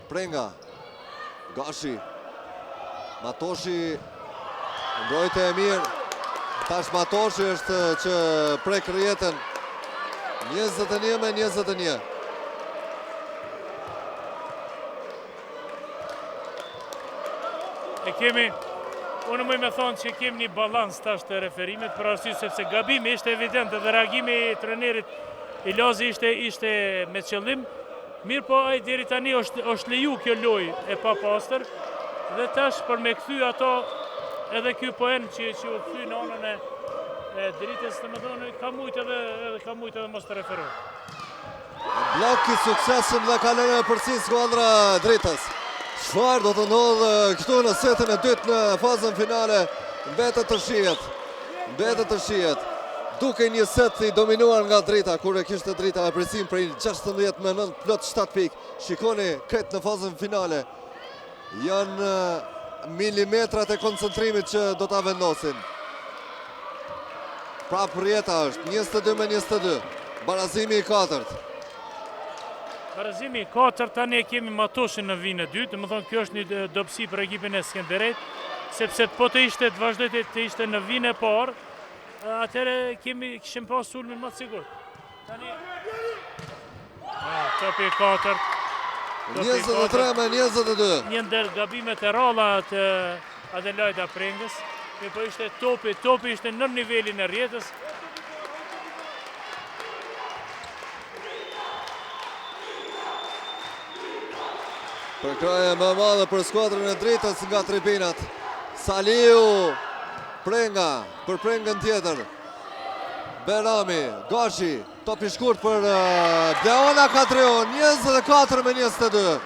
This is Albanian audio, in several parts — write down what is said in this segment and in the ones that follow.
Prenga. Gashi. Matoshi. Mbrojtje e mirë. Tash Matoshi është që prek rrjetën. 21-21. Unë më me thonë që kemi një balans tash të referimit, për arsye sepse gabimi ishte evident dhe reagimi i trenerit Ilazi ishte me qëllim. Mirë po ai deri tani është leju kjo lojë e papastër dhe tash për me kthy ato edhe ky poen që u kthy në anën e dritës, domethënë ka mujt edhe mos të referohet. Blok i suksesshëm dhe ka lënë përsi skuadra dritës. Çfarë do të ndodhë këtu në setin e dytë në fazën finale? Mbetet të shihet. Duke një set i dominuar nga drita, kur e kishte drita e presim prej 16 me 9 plot 7 pikë. Shikoni këtë në fazën finale. Janë milimetrat e koncentrimit që do ta vendosin. Prap rjeta është 22-22. Barazimi i 4. Barazimi i 4, tani kemi Matoshin në vinë e dytë, më thonë kjo është një dobësi për ekipin e Skënderejt, sepse po të vazhdoj të ishte në vinë e parë, atëherë kishim pas sulmin më të sigurt. Tani topi 4. 23-22. Një ndër gabimet e ralla të Adelaida Prengës, po ishte topi ishte në nivelin e rrjetës. Përkraje më madhe për skuadrën e dritës nga tribinat. Saliu, Prenga, për Prengën tjetër. Berami, Gashi, topi shkurt për Deona Kadrion, 24-22.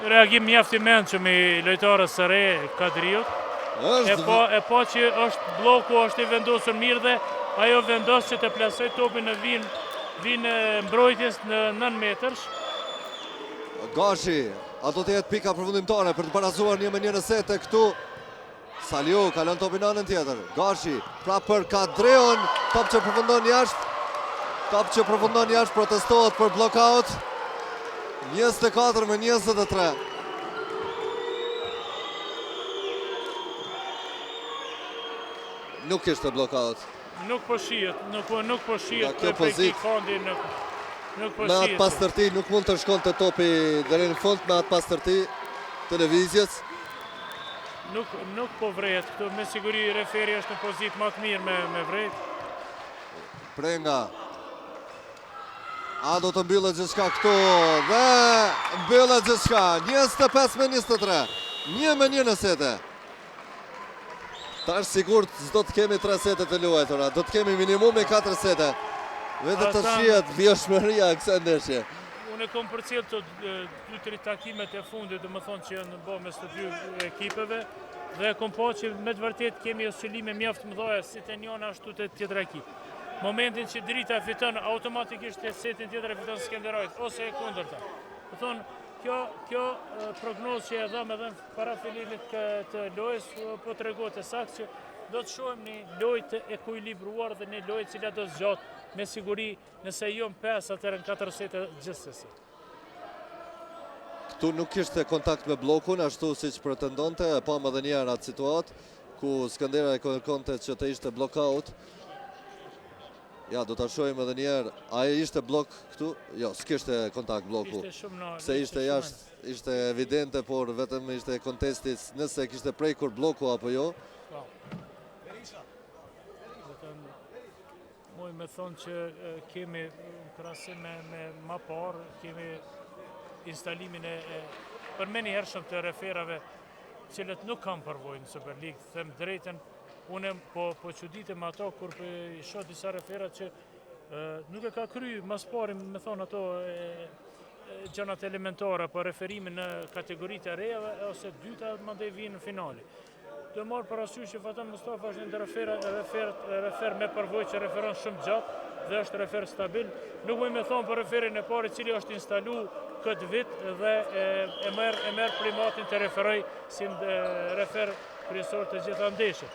Reagim mjaft i mençëm i lojtarës së re Kadriut. E po që është bloku, është i vendosur mirë dhe ajo vendos që të plasoj topin në vinë mbrojtjes në 9 metrësh. Gashi, ato të jetë pika përfundimtare për të barazuar 1-1 në sete këtu. Saliu kalon topin anën tjetër. Gashi, pra për Kadrion, top që përfundon jashtë, protestohet për blokaut. 24-23. Nuk ishte blokaut. Nuk po shihet për peki fondi me atë pastërti nuk mund të shkon të topi deri në fund me atë pastërti televizjes. Nuk po vrehet këtu, me siguri referi është në pozitë më të mirë me vret. Prenga. A do të mbyllet gjithçka këtu dhe mbyllet gjithçka. 25-23. 1-1 në sete. Tash sigurt s'do të kemi 3 sete të luajtura, do të kemi minimumi 4 sete. Vetë të shihet vjeshmëria e kësaj ndeshje. Unë kom përcjell të 2-3 takimet e fundit, domethënë që janë bërë mes të dy ekipeve dhe kom pa që me të vërtet kemi oscilime mjaft mëdha si te njëna ashtu te tjetër ekip. Momentin që drita fiton automatikisht setin tjetër e fiton Skënderajt ose e kundërta. Do thonë kjo prognozë që e dham edhe para fillimit të lojës po tregon saktë që do të shohim një lojë të ekuilibruar dhe një lojë cila do zgjat me siguri nëse jo në 5 atëherë në 4 sete gjithsesi. Këtu nuk kishte kontakt me blokun ashtu siç pretendonte, e pam edhe një herë atë situatë ku Skënderaj kërkonte që të ishte blockout. Ja, do ta shohim edhe një herë. Ai ishte blok këtu? Jo, s'kishte kontakt bloku. Se ishte jashtë, ishte evidente, por vetëm ishte kontesti nëse kishte prekur bloku apo jo. Moj me thonë që kemi krahasim me më parë, kemi instalimin për me një hershëm të referave cilët nuk kam përvojë në Super League, them drejtën, unë po çuditem ato kur i shoh disa referat që nuk e ka kry mas pari me thonë ato gjërat elementare për referimin në kategoritë e reja ose dyta mandej vinë në finale. Do marr parasysh që Fatan Mustafa është një refer me përvojë që referon shumë gjatë dhe është refer stabil. Nuk mund me thonë për referin e parë i cili është instalu këtë vit dhe e merr primatin të referoj si refer kryesor të gjitha ndeshjet.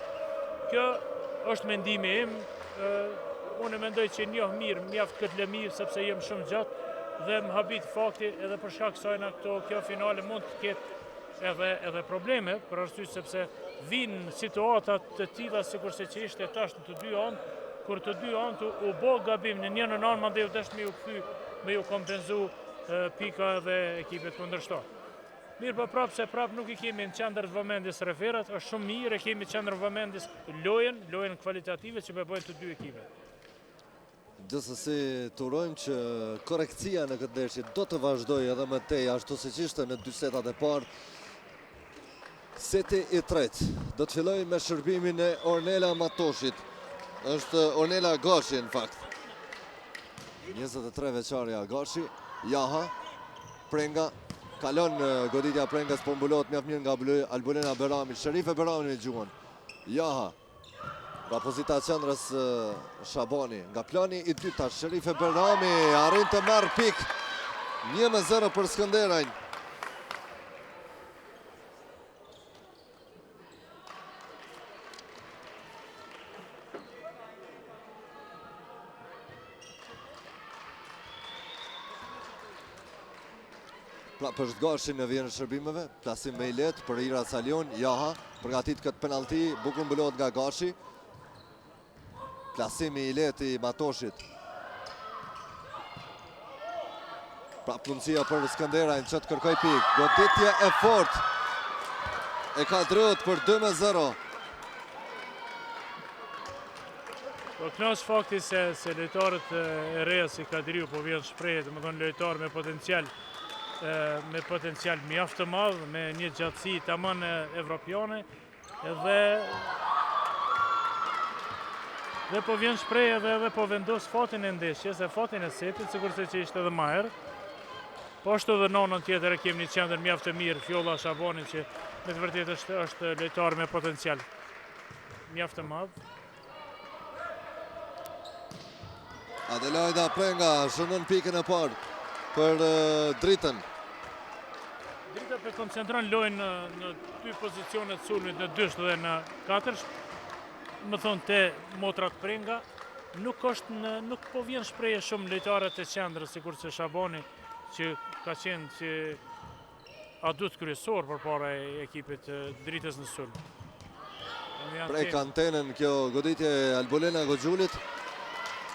Kjo është mendimi im. Unë mendoj që njoh mirë mjaft këtë lëmir sepse jem shumë gjatë dhe më habit fakti edhe për shkak kësajna kjo finale mund të ketë edhe probleme, për arsye sepse vinë situatat të tilla sikurse që ishte tash në të dy anë, kur të dy anë u bë gabim në njërin anë, mandej u desh me ju kthy, me ju kompenzu pika edhe ekipet kundërshtar. Mirë, po prapë nuk i kemi në qendër të vëmendjes referat, është shumë mirë, e kemi në qendër të vëmendjes lojën kvalitative që bëjnë të dy ekipet. Gjithsesi turojmë që korekcia në këtë ndeshje do të vazhdojë edhe më tej ashtu siç ishte në dy setat e parë. Seti i tretë do të fillojë me shërbimin e Ornela Matoshit. Është Ornela Gashi në fakt. 23 vjeçarja Gashi, Jaha, Prenga, kalon goditja Prengas, po mbulohet mjaft mirë nga Albulena Berami, Sherife Berami me gjuhën. Jaha, nga pozita qendrës Shabani, nga plani i dyta, Sherife Berami arrin të marrë pik. 1-0 për Skënderajin. Pra për Gashi në vjen shërbimeve, plasim me i letë për Ira Salion, Jaha, përgatit këtë penalti, bukur mbëllohet nga Gashi. Plasimi i letë i Matoshit. Pra punësia për Skënderajin që të kërkoj pik, goditje e fort e Kadriut për 2-0. Po kënaq fakti se lojtarët e reja si Kadriu po vjen shprehje, domethënë lojtar me potencial mjaft të madh, me një gjatësi tamam evropiane dhe po vjen shprehje edhe po vendos fatin e ndeshjes, e fatin e setit, sikurse që ishte edhe më herë. Po ashtu edhe nonën tjetër e kemi një qendër mjaft të mirë, Fjolla Shabani, që me të vërtetë është lojtar me potencial mjaft të madh. Adelaida Prenga shënon pikën e parë për Dritën. Drita për koncentron lojën në dy pozicionet sulmit, në dysht dhe në katërsht. Më thonë te motrat Prenga, nuk po vjen shprehje shumë lojtarët e qendrës, sikur që Shabani, që ka qenë që adut kryesor përpara e ekipit Dritës në sulm. Prek antenën kjo goditje Albulena Goxhulit.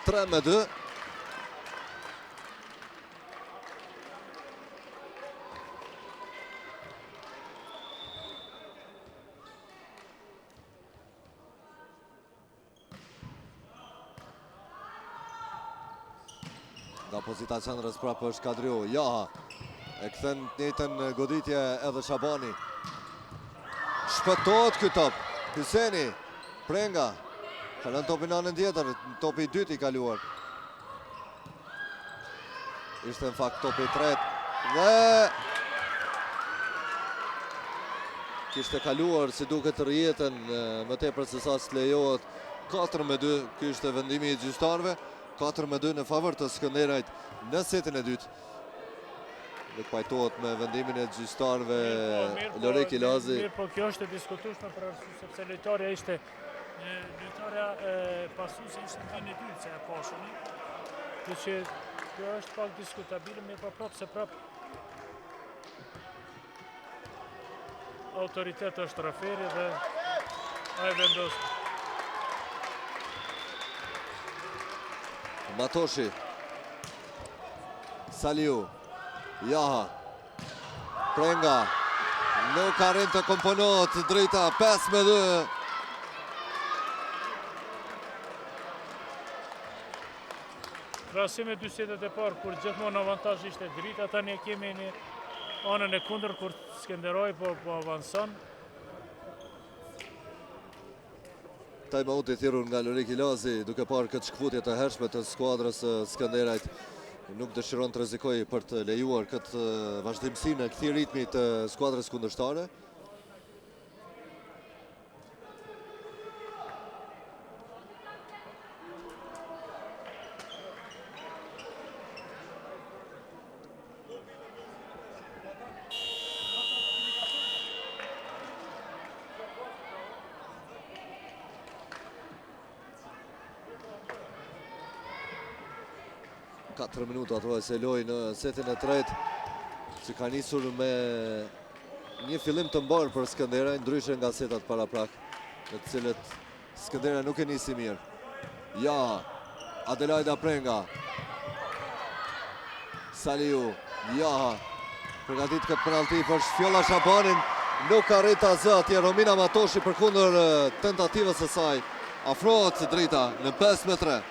3-2. Nga pozita qendrës prapë është Kadriu, Jaha, e kthen njëjtën goditje edhe Shabani. Shpëtohet ky top, Hyseni, Prenga, kalon topin anën tjetër, topi i dytë i kaluar. Ishte në fakt topi i tretë dhe kishte kaluar si duket rrjetën më tepër se sa lejohet. 4-2, ky ishte vendimi i gjyqtarëve. 4-2 në favor të Skënderajit në setin e dytë. Nuk pajtohet me vendimin e gjyqtarëve Lori Kilazi. Mirë, po kjo është e diskutueshme për arsye sepse lojtarja ishte pasuese ishte në vendin e dytë se e pashuni. Kështu që kjo është pak diskutabile, mirë, po prapë autoritet është referi dhe ai vendos. Matoshi, Saliu, Jaha, Prenga, nuk arrin të komponohet Drita, 5-2. Krahasime dy setet e parë, kur gjithmonë avantazhi ishte Drita, tani kemi në anën e kundër kur Skënderaj po avanson. Time-out i thirrur nga Lori Kilazi, duke parë këtë shkputje të hershme të skuadrës Skënderajit. Nuk dëshiron të rrezikojë për të lejuar këtë vazhdimsi në këtij ritmi të skuadrës kundërshtare. 4 minuta se loj në setin e tretë, që ka nisur me një fillim të mbarë për Skënderaj, ndryshe nga setat para prak, në të cilët Skënderaj nuk e nisi mirë. Ja, Adelaida Prenga. Saliu, ja, përgatit këtë penalti për Shfjolla Shabanin, nuk arrit ta zë atje Romina Matoshi përkundër tentativës së saj. Afrohet drita në 5-3.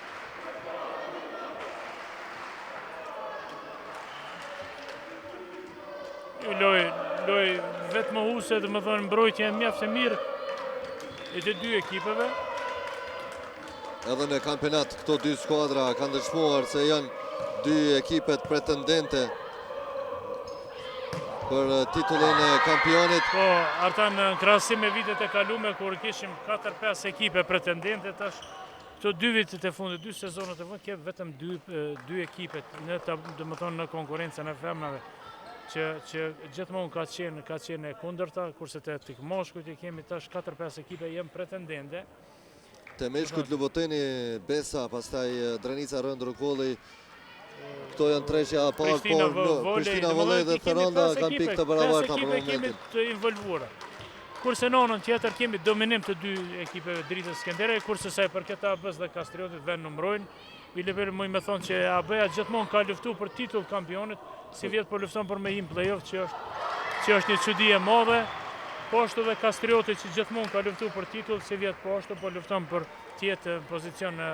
Loj vetë më huse dhe më thonë mbrojtje e mjaftë e mirë e të dy ekipeve. Edhe në kampionat këto dy skuadra kanë dëshmuar se janë dy ekipet pretendente për titullin e kampionit. Po, ata në krahasim me vitet e kalume, kur kishim 4-5 ekipe pretendente, tash këto 2 vitet e fundit, 2 sezonat e fundit, ke vetëm 2 ekipet në në konkurrencën e femrave, që gjithmonë ka qenë e kundërta, kurse te moshkujt i kemi tash 4-5 ekipe janë pretendente. Te meshkujt Luboteni, Besa, pastaj Drenica Rëndë Rukolli. Këto janë treshja parë, por Prishtina Volley dhe Ferranda kanë pikë të barabarta për momentin. Kemi të involvuara. Kurse në anën tjetër kemi dominim të dy ekipeve Dritës Skënderaj, kurse sa i përket AB-s dhe Kastriotit vend numërojnë. I level më me thonë që AB-ja gjithmonë ka luftuar për titull kampionit, si vjet po lufton për me him play-off, që është një çudi e madhe. Po ashtu dhe Kastrioti që gjithmonë ka luftuar për titull, si vjet po ashtu po lufton për të jetë në pozicion në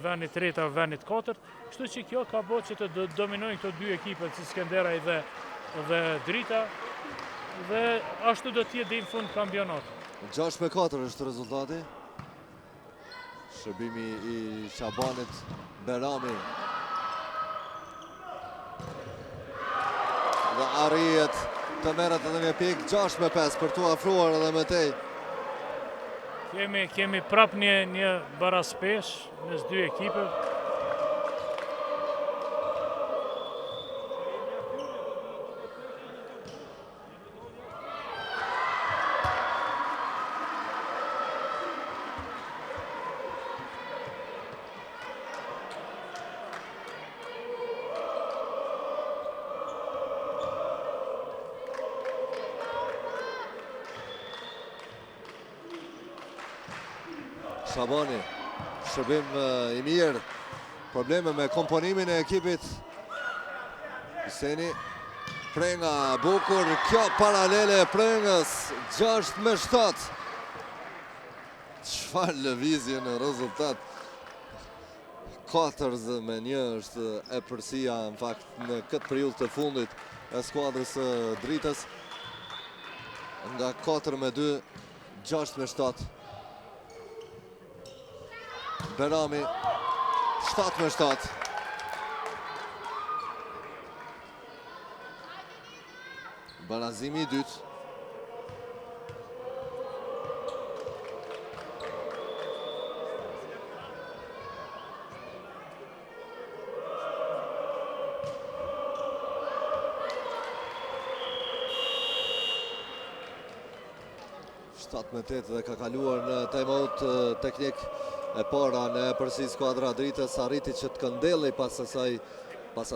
vendit tretë apo vendit katërt. Kështu që kjo ka bërë që të dominojnë këto dy ekipet, si Skënderaj dhe Drita, dhe ashtu do të jetë deri në fund kampionat. 6-4 është rezultati. Shërbimi i Shabanit, Berami. Dhe arrijet të merret edhe një pikë, 6-5 për tu afruar edhe me tej. Kemi prap një baraspesh mes dy ekipe. Shabani, shërbim i mirë, probleme me komponimin e ekipit. Hyseni, Prenga, bukur, kjo paralele e Prengës, 6-7. Çfarë lëvizje në rezultat. 4-1 është e përsia në fakt në këtë periudhë të fundit e skuadrës së Dritës. Nga 4-2, 6-7. Berami, 7-7. Barazimi i dytë. Dhe ka kaluar në time-out teknik e para në përsi skuadra Dritës, arriti që të këndelli pas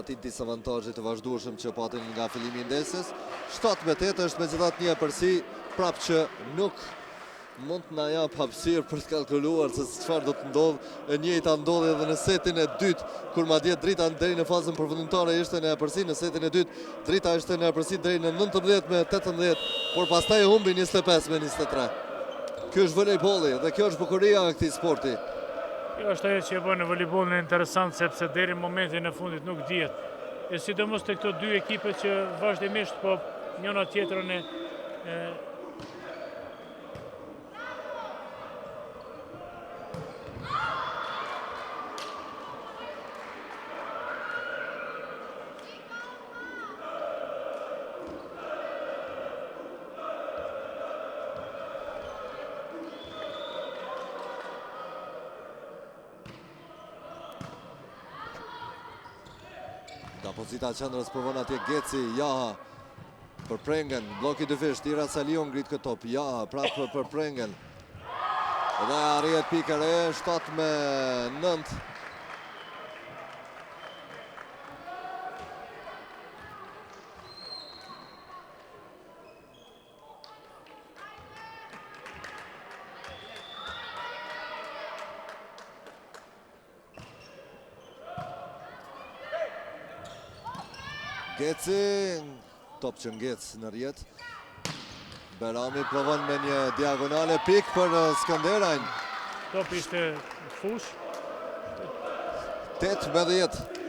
atij disavantazhit të vazhdueshëm që patin nga fillimi i ndesës. 7-8 është megjithatë një përsi prap që nuk mund të na jap hapësirë për të kalkuluar se çfarë do të ndodhë. E njëjta ndodhi edhe në setin e dytë, kur madje Drita deri në fazën përfundimtare ishte në përsi. Në setin e dytë Drita ishte në përsi deri në 19-18, por pastaj e humbi 25-23. Kjo është volejbolli dhe kjo është bukuria e këtij sporti. Kjo është ajo që e bën në volejbollin interesant, sepse deri në momentin e fundit nuk dihet. E sidomos te këto dy ekipe që vazhdimisht po njëra tjetrën Pozita qendrës provon atje Geci, Jaha për Prengen, bloki dyfish, Tira Salion ngrit këtë top, Jaha prapë për Prengen. Dhe arrihet pika re, 7-9. Geci, top që ngec në rjet. Berami provon me një diagonale pik për Skënderajin. Top ishte fush. 18.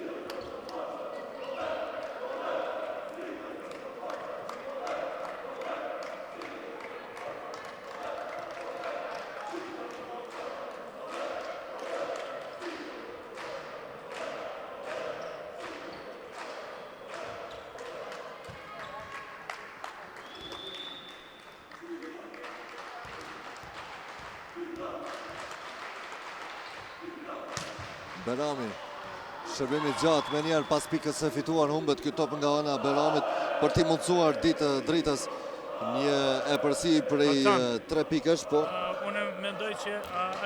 Berami, shërbimi gjatë me njerë pas pikës e fituar, humbet ky top nga ana Beramit për ti mundësuar ditë dritës një e përsi prej 3 pikësh, po. Unë mendoj që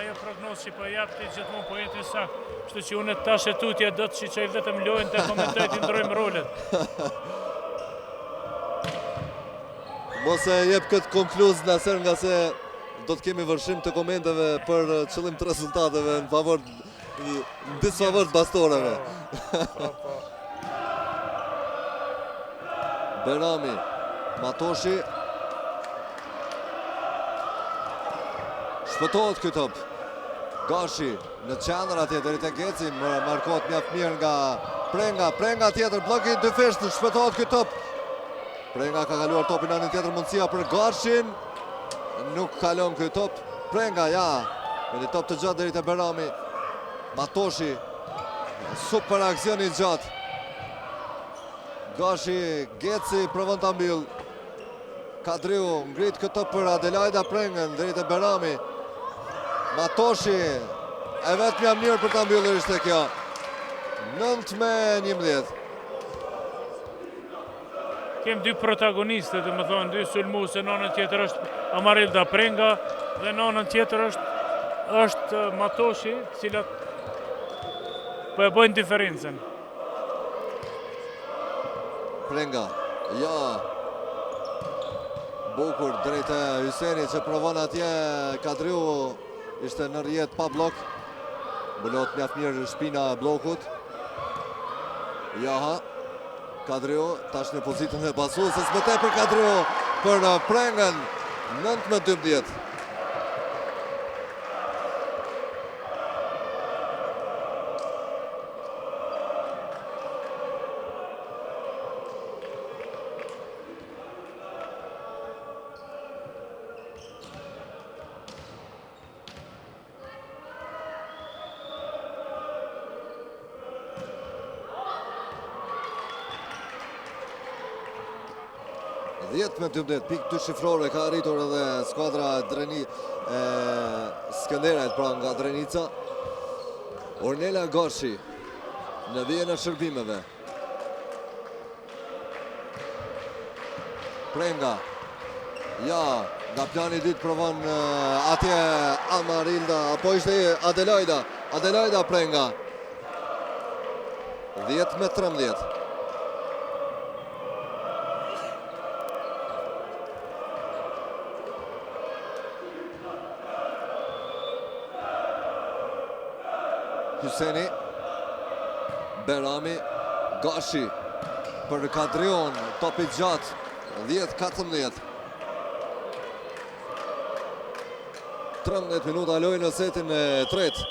ajo prognozë që po jap ti gjithmonë po jetë saktë. Kështu që unë tash e tutje do të shiqoj vetëm lojën të komentoj të ndrojmë rolet. Mos e jep këtë konkluz Naser, nga se do të kemi vërshim të komenteve për qëllim të rezultateve në favor në disfavor të bastoreve. Berami, Matoshi. Shpëtohet ky top. Gashi në qendër atje deri te Geci, markohet mjaft mirë nga Prenga. Prenga tjetër, bloki dyfisht, shpëtohet ky top. Prenga ka kaluar topin anën tjetër, mundësia për Gashin. Nuk kalon ky top. Prenga, ja, me një top të gjatë deri te Berami. Matoshi, super aksion i gjatë. Gashi, Geci provon ta mbyll. Kadriu ngrit këtë për Adelaida Prengën deri te Berami. Matoshi, e vetmja mënyrë për ta mbyllur ishte kjo. 9-11. Kem dy protagonistë, dhe më thonë, dy sulmuese, në anën tjetër është Amarilda Prenga dhe në anën tjetër është Matoshi, cilat po e bojnë diferencën. Prenga, ja. Bukur drejt e Hyseni që provon atje. Kadriu ishte në rjet pa blok. Mbulot mjaft mirë shpina e blokut. Jaha. Kadriu tash në pozitën e pasuesës, më tepër Kadriu për Prengën. 9-12. Me 12 pikë, 2 shifrore ka arritur edhe skuadra Skënderajit, pra nga Drenica. Ornela Gashi në vijën e shërbimeve. Prenga, ja, nga plani dytë provon atje Amarilda, apo ishte Adelaida Prenga. 10-13. Hyseni, Berami, Gashi për Kadrion, topi gjatë, 10-14. 13 minuta lojë në setin e tretë.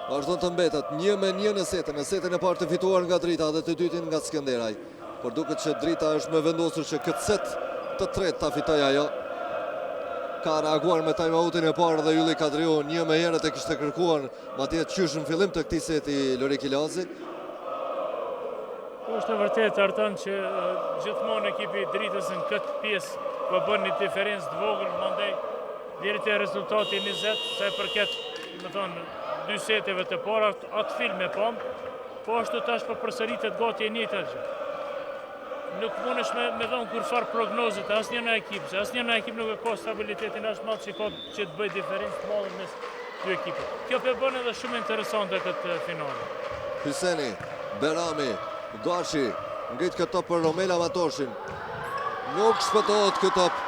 Vazhdon të mbetet 1-1 në setin e parë të fituar nga Drita dhe të dytin nga Skënderaj. Por duket që Drita është më vendosur që këtë set të tretë ta fitoj ajo. Ka reaguar me time-outin e parë dhe Ylli Kadriu një me herët e kishte kërkuar, madje qysh në fillim të këtij seti Lori Kilazi. Është e vërtetë Artan që gjithmonë ekipi i Dritës në këtë pjesë po bën një diferencë të vogël, mandej deri te rezultati 20, sa i përket, më thonë, dy seteve të para, atë film e pam, po ashtu tash po përsëritet gati e njëjta gjë. Nuk mundesh me dhënë kurfar prognozet asnjë në ekip, se asnjë në ekip nuk e ka stabilitetin as madh që të bëj diferencë të madhe mes dy ekipeve. Kjo po bën edhe shumë interesante këtë finale. Hyseni, Berami, Gashi, ngrit këtë top për Romela Matoshin. Nuk shpëtohet këtë top.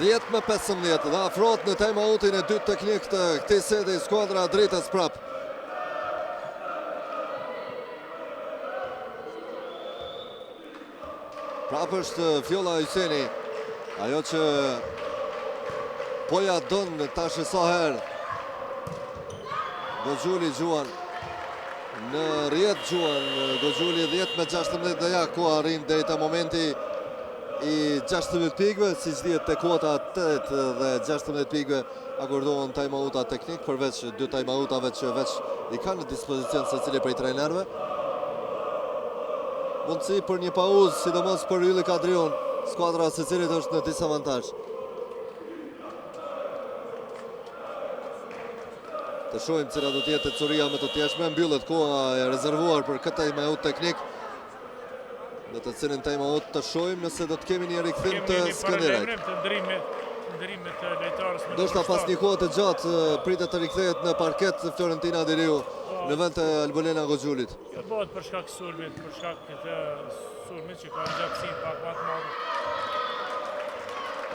10-15 dhe afrohet në time-outin e dytë teknik të këtij seti skuadra Dritës prap. Prapë është Fjolla Hyseni, ajo që poja donë tash sa herë. Goxhuli Gjuan në rjet Gjuan, Goxhuli 10-16 dhe ja ku arrin deri te momenti i 16 pikëve, siç dihet te kuota 8 dhe 16 pikëve akordohen timeouta teknik, përveç 2 timeoutave që veç i kanë në dispozicion secili prej trajnerëve. Mundësi për një pauzë, sidomos për Ylli Kadrion, skuadra e secilit është në disavantazh. Të shohim cila do të jetë tecuria më të tjeshme, mbyllet koha e rezervuar për këtë timeout teknik. Në të cilin timeout të shohim nëse do të kemi një rikthim të Skënderajt. Ndërimit të lojtarës. Ndoshta pas një kohe të gjatë pritet të rikthehet në parket Fiorentina Diriu në vend të Albolena Goxhulit. Kjo bëhet për shkak sulmit, për shkak të sulmit që ka gjatësinë pak më të madhe.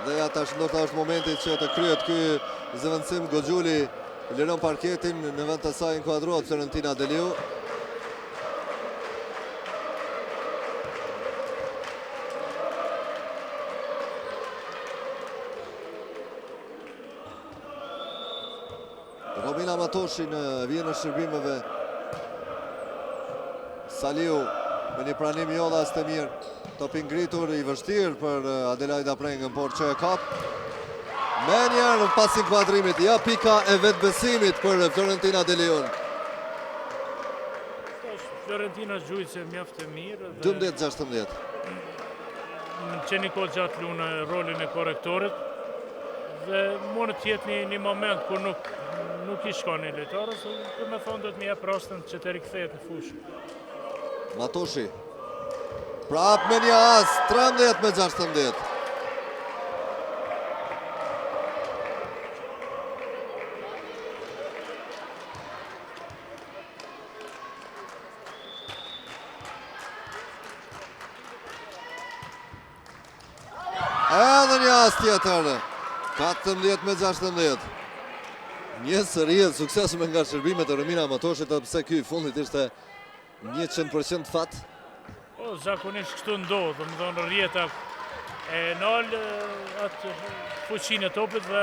Dhe ja tash ndoshta është momenti që të kryhet ky zëvendësim. Goxhuli liron parketin, në vend të saj inkuadrohet Fiorentina Diriu. Romina Matoshi vjen në shërbimeve. Saliu me një pranim jo dhe as të mirë. Top i ngritur i vështirë për Adelaida Prengën, por që e kap. Me njerë pas inkuadrimit, ja pika e vetbesimit për Fiorentina Diriu. Fiorentina gjujtëse mjaft e mirë. 12-16. Që një kohë gjatë lunë rolin e korektorit. Dhe mund të jetë një moment kur nuk i shkon një lojtarës, për me thonë do të më jep rastën që të rikthehet në fushë. Matoshi. Prap me një as, 13-16. Edhe një as tjetër. 14-16. Një sëri e suksesshme nga shërbimet e Romina Matoshit, pse ky i fundit ishte 100% fat. Zakonisht kështu ndodh, domethënë rjeta e nal atë fuqinë e topit dhe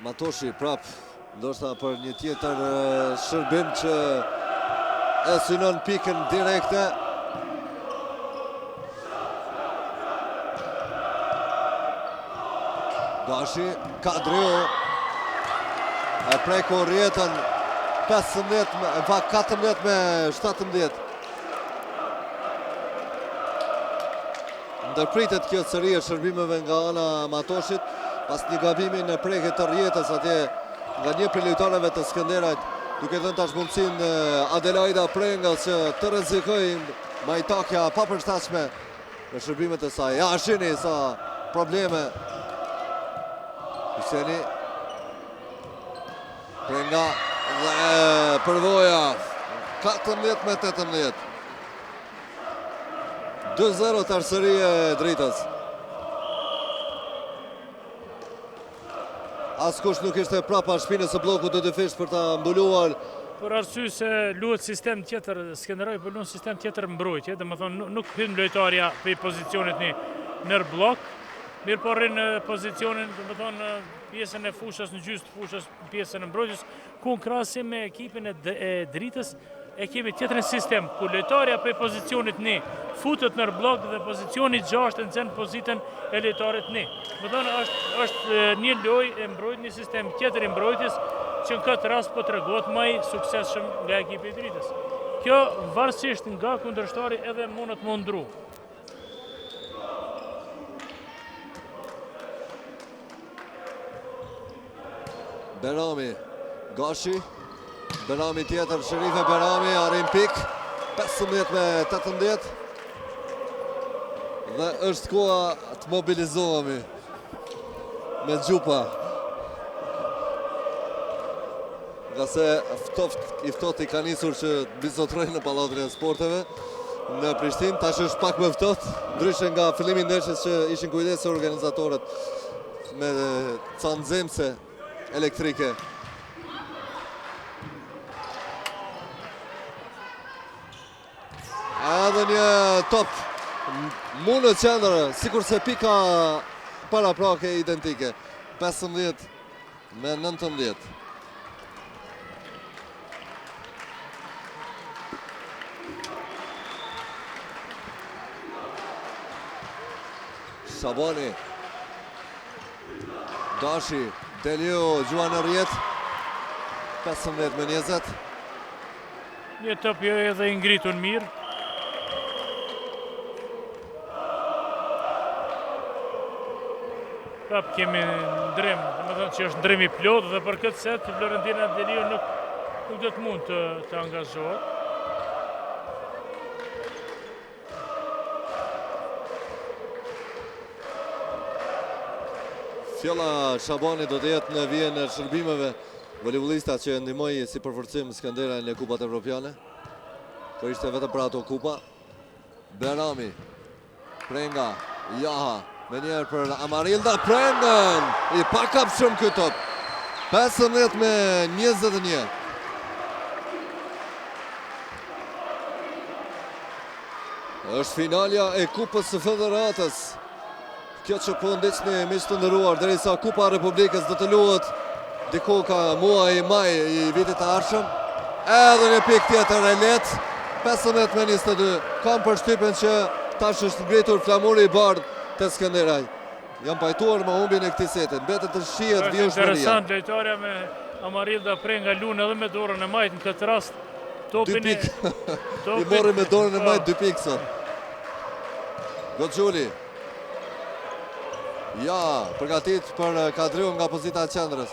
Matoshi prap, ndoshta për një tjetër shërbim që e synon pikën direkte. Gashi, Kadriu e preku rjetën 14-17. Ndërpritet kjo seri e shërbimeve nga ana Matoshit pas një gabimi në prekje të rjetës atje nga një prej lojtarëve të Skënderajt, duke dhënë tash mundësinë Adelaida Prengës që të rrezikojë majtakja pa përshtatshme në shërbimet e saj. Ja shihni sa probleme. Hyseni Prenga dhe përvoja 14-18. 2-0 tërësëri e Dritës. Askush nuk ishte prapa shpinës së bllokut të dyfisht për ta mbuluar. Për arsye se luhet sistem tjetër, Skënderaj po luan sistem tjetër mbrojtje, domethënë nuk hyn lojtarja pe pozicionit në blok. Mirë po rrin në pozicionin, domethënë pjesën e fushës, në gjysmë të fushës, pjesën e mbrojtjes, ku në krahasim me ekipin e Dritës e kemi tjetër sistem, ku lojtarja pe pozicionit 1 futet në blok dhe pozicioni 6 e nxen pozitën e lojtarit 1. Domethënë është një lojë e mbrojtjes, një sistem tjetër i mbrojtjes që në këtë rast po tregohet më i suksesshëm nga ekipi i Dritës. Kjo varësisht nga kundërshtari edhe mund të mundru. Berami, Gashi, Berami tjetër, Sherife Berami, arrin pik, 15-18. Dhe është koha të mobilizohemi me gjupa. Nga se i ftohtë i ka nisur që bizotrojnë në Pallatin e Sporteve në Prishtinë, tash është pak më ftohtë, ndryshe nga fillimi i ndeshjes që ishin kujdesur organizatorët me ca nxemse elektrike. edhe një top mu në qendër, sikur se pika para prake identike. 15-19. Shabani, Dashi, Deliu, gjuan në rjet. 15-20. Një top jo edhe i ngritun mirë. Prap kemi ndrim, më thënë që është ndrim i plot dhe për këtë set Florentina Deliu nuk do të mund të angazhohet. Fjalla Shabani do të jetë në vijën e shërbimeve voleybolista që ndihmoi si përforcim Skënderaj në kupat evropiane. Po ishte vetëm për ato kupa. Berami, Prenga, Jaha, me njerë për Amarilda, Prengën, i pakap shumë këtë top. 15-21. Është finalja e kupës së federatës. Kjo që po ndiqni miq të nderuar, derisa Kupa e Republikës do të luhet diku ka muaj maj i vitit të ardhshëm. Edhe një pikë tjetër e lehtë. 15-22. Kam përshtypjen që tash është ngritur flamuri i bardhë te Skënderaj. Jam pajtuar me humbjen e këtij seti. Mbetet të shihet vjushmëria. Interesant lojtarja me Amarilda Prenga lun edhe me dorën e majt në këtë rast. Topin I mori me dorën e majt 2 pikë sot. Goxhuli. Ja, përgatit për Kadriu nga pozita e qendrës.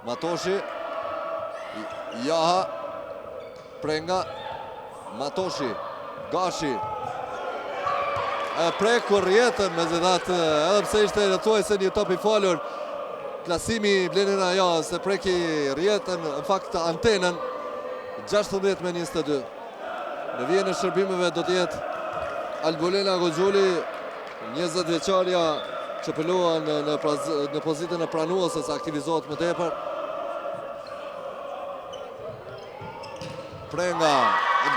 Matoshi. Jaha. Prenga. Matoshi. Gashi. E prekur rjetën me zidat, edhe pse ishte rëtuaj se një top i falur. Klasimi Blenina ja, se preki rjetën, në fakt antenën. 16-22. Në vijën e shërbimeve do të jetë Albulena Goxhuli, 20 vjeçarja që pëlluan në pozitën e pranuesës, aktivizohet më tepër. Prenga,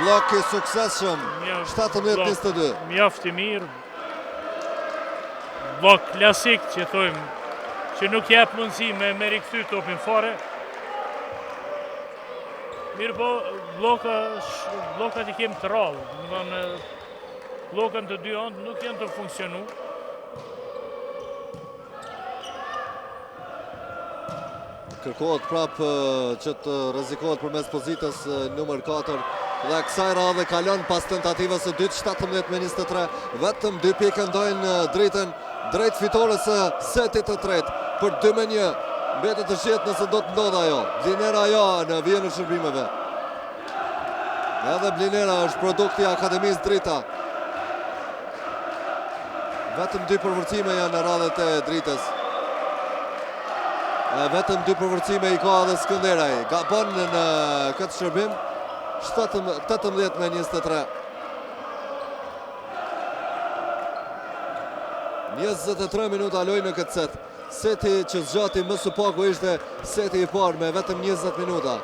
blok i suksesshëm, 17-22. Mjaft i mirë. Blok klasik që thojmë, që nuk jep mundësi me rikthy topin fare. Mirë po, blokat i kemë të rallë. Blokat të dy anë nuk janë të funksionu. Kërkohet prapë që të rrezikohet përmes pozitës numër 4 dhe kësaj radhe kalon pas tentativës së dytë 17-23. Vetëm 2 pikë ndojnë dritën drejt fitores së setit të tretë për 2-1. Mbetet të shihet nëse do të ndodhë ajo. Blinera ja në vijën e shërbimeve. Edhe Blinera është produkti i Akademisë Drita. Vetëm 2 përvërcime janë në radhët e dritës. Vetëm 2 përvërcime i ka edhe Skënderaj. Gabon në këtë shërbim 18-23. 23 minuta loj në këtë set. Seti që zgjati më së paku ishte seti i parë me vetëm 20 minuta.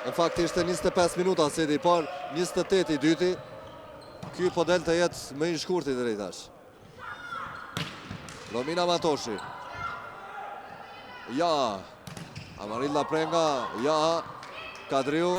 Në fakt ishte 25 minuta seti i parë, 28 i dyti. Ky po del të jetë më i shkurti drejtash. Romina Matoshi. Ja, Amarilda Prenga, ja, Kadriu.